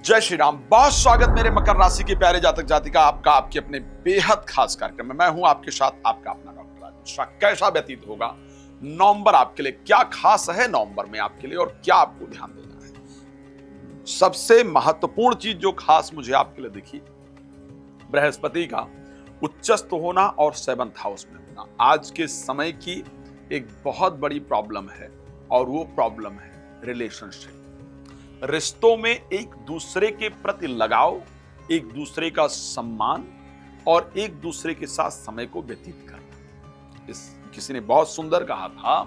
जय श्री राम। बहुत स्वागत मेरे मकर राशि के प्यारे जातक जातिका आपका आपके अपने बेहद खास कार्यक्रम में। मैं हूं आपके साथ आपका अपना डॉक्टर राज मिश्रा। कैसा व्यतीत होगा नवंबर आपके लिए, क्या खास है नवंबर में आपके लिए और क्या आपको ध्यान देना है। सबसे महत्वपूर्ण चीज जो खास मुझे आपके लिए दिखी, बृहस्पति का उच्चस्थ होना और 7th हाउस में होना आज के समय की एक बहुत बड़ी प्रॉब्लम है और वो प्रॉब्लम है रिलेशनशिप। रिश्तों में एक दूसरे के प्रति लगाव, एक दूसरे का सम्मान और एक दूसरे के साथ समय को व्यतीत करना। किसी ने बहुत सुंदर कहा था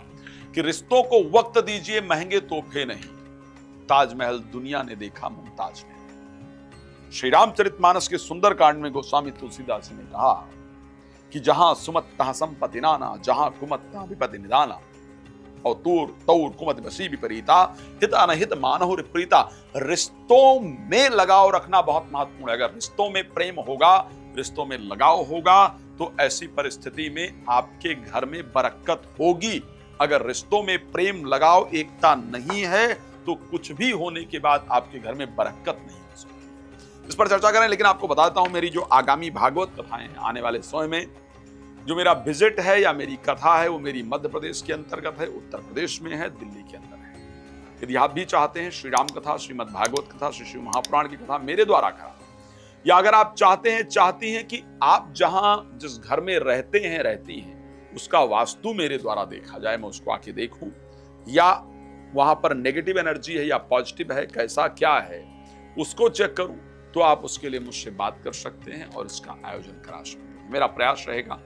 कि रिश्तों को वक्त दीजिए, महंगे तोहफे नहीं। ताजमहल दुनिया ने देखा, मुमताज ने। श्री रामचरितमानस के सुंदर कांड में गोस्वामी तुलसीदास ने कहा कि जहां सुमत तहां संपत्ति नाना, जहां कुमत तहां विपत्ति निदाना, और तौर कुमत बसी विपरीता, हित अनहित मानहु प्रीता। रिश्तों में लगाव रखना बहुत महत्वपूर्ण है। अगर रिश्तों में प्रेम होगा, रिश्तों में लगाव होगा, तो ऐसी परिस्थिति में आपके घर में बरकत होगी। अगर रिश्तों में प्रेम, लगाव, एकता नहीं है तो कुछ भी होने के बाद आपके घर में बरकत नहीं हो सकती। इस पर चर्चा करें, लेकिन आपको बता देता हूं मेरी जो आगामी भागवत कथाएं आने वाले समय में जो मेरा विजिट है या मेरी कथा है, वो मेरी मध्य प्रदेश के अंतर्गत है, उत्तर प्रदेश में है, दिल्ली के अंदर है। यदि आप भी चाहते हैं श्री राम कथा, श्रीमद् भागवत कथा, श्री शिव महापुराण की कथा मेरे द्वारा करा, या अगर आप चाहती हैं कि आप जहां जिस घर में रहते हैं, रहती हैं, उसका वास्तु मेरे द्वारा देखा जाए, मैं उसको आके देखूं, या वहां पर नेगेटिव एनर्जी है या पॉजिटिव है, कैसा क्या है उसको चेक करूं, तो आप उसके लिए मुझसे बात कर सकते हैं और इसका आयोजन करा सकते हैं। मेरा प्रयास रहेगा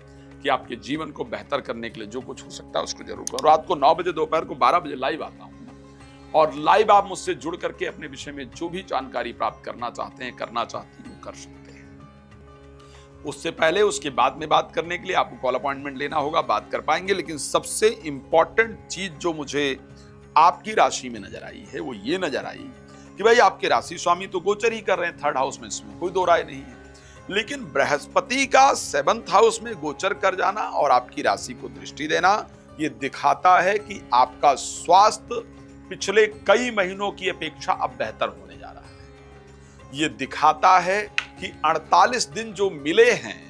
कि आपके जीवन को बेहतर करने के लिए जो कुछ हो सकता है उसको जरूर करो। रात को 9 बजे, दोपहर को 12 बजे लाइव आता हूं और लाइव आप मुझसे जुड़ करके अपने विषय में जो भी जानकारी प्राप्त करना चाहते हैं, करना चाहती हैं, वो कर सकते हैं। उससे पहले, उसके बाद में बात करने के लिए आपको कॉल अपॉइंटमेंट लेना होगा, बात कर पाएंगे। लेकिन सबसे इंपॉर्टेंट चीज जो मुझे आपकी राशि में नजर आई है वो ये नजर आई कि भाई आपके राशि स्वामी तो गोचर ही कर रहे हैं 3rd हाउस में, इसमें कोई दो राय नहीं है। लेकिन बृहस्पति का 7th हाउस में गोचर कर जाना और आपकी राशि को दृष्टि देना, यह दिखाता है कि आपका स्वास्थ्य पिछले कई महीनों की अपेक्षा अब बेहतर होने जा रहा है। यह दिखाता है कि 48 दिन जो मिले हैं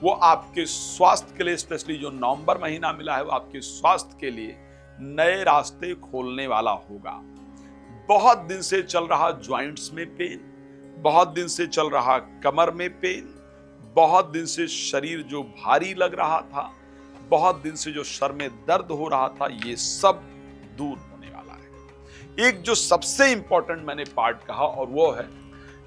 वो आपके स्वास्थ्य के लिए, स्पेशली जो नवंबर महीना मिला है, वो आपके स्वास्थ्य के लिए नए रास्ते खोलने वाला होगा। बहुत दिन से चल रहा ज्वाइंट्स में पेन, बहुत दिन से चल रहा कमर में पेन, बहुत दिन से शरीर जो भारी लग रहा था, बहुत दिन से जो सर में दर्द हो रहा था, ये सब दूर होने वाला है। एक जो सबसे इंपॉर्टेंट मैंने पार्ट कहा और वो है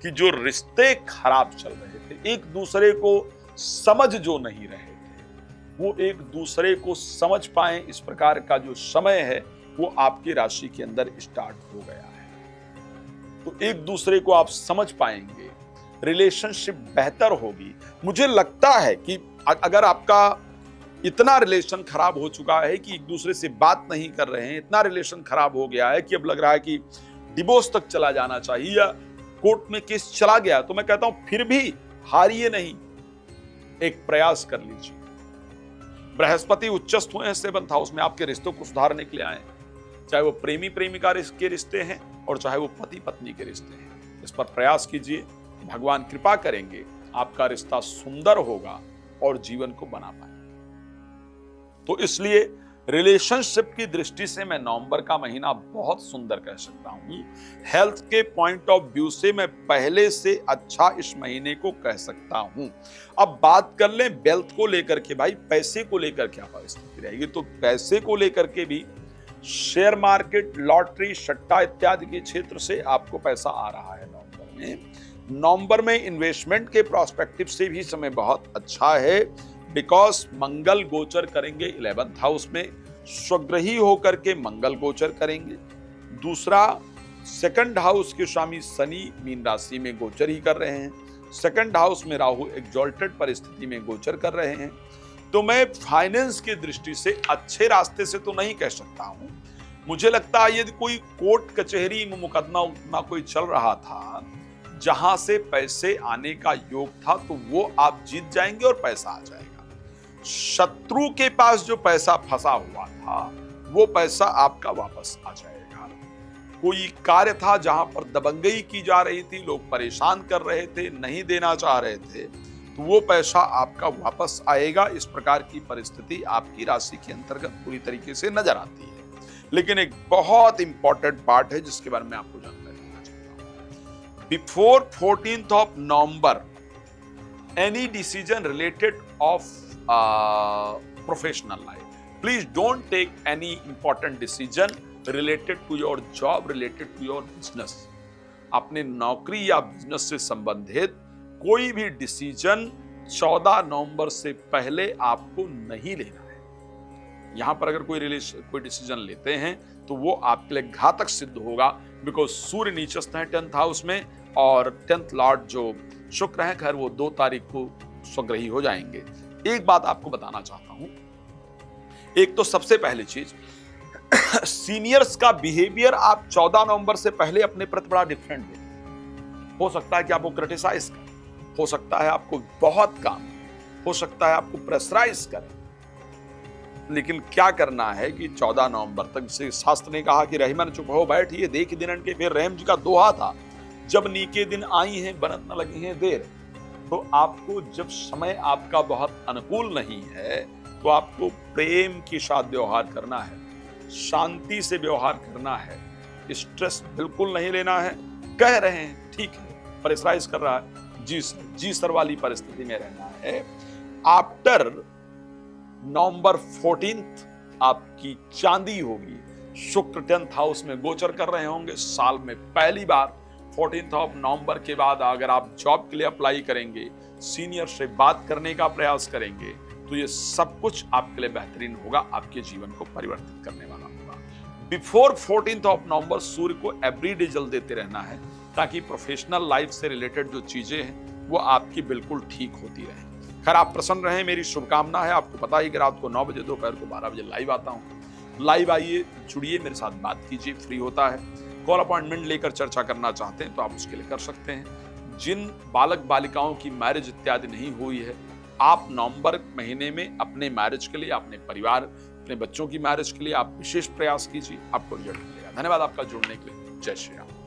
कि जो रिश्ते खराब चल रहे थे, एक दूसरे को समझ जो नहीं रहे थे, वो एक दूसरे को समझ पाए, इस प्रकार का जो समय है वो आपकी राशि के अंदर स्टार्ट हो गया है। तो एक दूसरे को आप समझ पाएंगे, रिलेशनशिप बेहतर होगी। मुझे लगता है कि अगर आपका इतना रिलेशन खराब हो चुका है कि एक दूसरे से बात नहीं कर रहे हैं, इतना रिलेशन खराब हो गया है कि अब लग रहा है कि डिवोर्स तक चला जाना चाहिए या कोर्ट में केस चला गया, तो मैं कहता हूं फिर भी हारिए नहीं, एक प्रयास कर लीजिए। बृहस्पति उच्चस्थ हुए हैं 7th हाउस में, आपके रिश्तों को सुधारने के लिए आए, चाहे वो प्रेमी प्रेमिका के रिश्ते हैं और चाहे वो पति पत्नी के रिश्ते हैं। इस पर प्रयास कीजिए, भगवान कृपा करेंगे, आपका रिश्ता सुंदर होगा और जीवन को बना पाएंगे। तो इसलिए रिलेशनशिप की दृष्टि से मैं नवंबर का महीना बहुत सुंदर कह सकता हूं। हेल्थ के पॉइंट ऑफ व्यू से मैं पहले से अच्छा इस महीने को कह सकता हूं। अब बात कर लें वेल्थ को लेकर के, भाई पैसे को लेकर क्या परिस्थिति रहेगी, तो पैसे को लेकर के भी शेयर मार्केट, लॉटरी, सट्टा इत्यादि के क्षेत्र से आपको पैसा आ रहा है नवंबर में। नवंबर में इन्वेस्टमेंट के प्रोस्पेक्टिव से भी समय बहुत अच्छा है, बिकॉज मंगल गोचर करेंगे 11th हाउस में, स्वग्रही होकर के मंगल गोचर करेंगे। दूसरा, 2nd हाउस के स्वामी शनि मीन राशि में गोचर ही कर रहे हैं, 2nd हाउस में राहु एक्सॉल्टेड परिस्थिति में गोचर कर रहे हैं। तो मैं फाइनेंस की दृष्टि से अच्छे रास्ते से तो नहीं कह सकता हूं। मुझे लगता है यदि कोई कोर्ट कचहरी में मुकदमा कोई चल रहा था जहां से पैसे आने का योग था, तो वो आप जीत जाएंगे और पैसा आ जाएगा। शत्रु के पास जो पैसा फंसा हुआ था वो पैसा आपका वापस आ जाएगा। कोई कार्य था जहां पर दबंगई की जा रही थी, लोग परेशान कर रहे थे, नहीं देना चाह रहे थे, तो वो पैसा आपका वापस आएगा। इस प्रकार की परिस्थिति आपकी राशि के अंतर्गत पूरी तरीके से नजर आती है। लेकिन एक बहुत इंपॉर्टेंट पार्ट है जिसके बारे में आपको जानकारी देना चाहता हूं। Before 14th of November any decision related of professional life, please don't take any important decision related to your job, related to your business. अपने नौकरी या बिजनेस से संबंधित कोई भी डिसीजन 14 नवंबर से पहले आपको नहीं लेना है। यहां पर अगर कोई डिसीजन लेते हैं तो वो आपके लिए घातक सिद्ध होगा, बिकॉज सूर्य नीचस्थ है 10th हाउस में, और 10th लॉर्ड जो शुक्र है, खैर वो 2 तारीख को स्वग्रही हो जाएंगे। एक बात आपको बताना चाहता हूं, एक तो सबसे पहली चीज, सीनियर्स का बिहेवियर आप 14 नवंबर से पहले अपने प्रति बड़ा डिफरेंट दें। हो सकता है कि आपको क्रिटिसाइज करें, हो सकता है आपको बहुत काम, हो सकता है आपको प्रेशराइज करें, लेकिन क्या करना है कि 14 नवंबर तक से शास्त्र ने कहा कि रहीमन चुप हो बैठिए, देख दिन के फिर रहम जी का दोहा था, जब नीके दिन आई हैं बनत न लगी हैं देर। तो आपको जब समय आपका बहुत अनुकूल नहीं है तो आपको प्रेम के साथ व्यवहार करना है, शांति से व्यवहार करना है, स्ट्रेस बिल्कुल नहीं लेना है। कह रहे हैं ठीक है, प्रेशराइज कर रहा है, जी सर वाली परिस्थिति में रहना है। आफ्टर नवंबर 14th आपकी चांदी होगी, शुक्र 10th हाउस में गोचर कर रहे होंगे। साल में पहली बार 14th ऑफ नवंबर के बाद अगर आप जॉब के लिए अप्लाई करेंगे, सीनियर से बात करने का प्रयास करेंगे, तो ये सब कुछ आपके लिए बेहतरीन होगा, आपके जीवन को परिवर्तित करने वाला होगा। बिफोर 14th ऑफ नवंबर सूर्य को एवरीडे जल देते रहना है, ताकि प्रोफेशनल लाइफ से रिलेटेड जो चीजें हैं वो आपकी बिल्कुल ठीक होती रहे। खैर, आप प्रसन्न रहें, मेरी शुभकामना है। आपको पता ही कि रात को 9 बजे, दोपहर को 12 बजे लाइव आता हूँ। लाइव आइए, जुड़िए, मेरे साथ बात कीजिए, फ्री होता है। कॉल अपॉइंटमेंट लेकर चर्चा करना चाहते हैं तो आप उसके लिए कर सकते हैं। जिन बालक बालिकाओं की मैरिज इत्यादि नहीं हुई है, आप नवंबर महीने में अपने मैरिज के लिए, अपने परिवार, अपने बच्चों की मैरिज के लिए आप विशेष प्रयास कीजिए, आपको रिजल्ट मिलेगा। धन्यवाद आपका जुड़ने के लिए। जय श्री राम।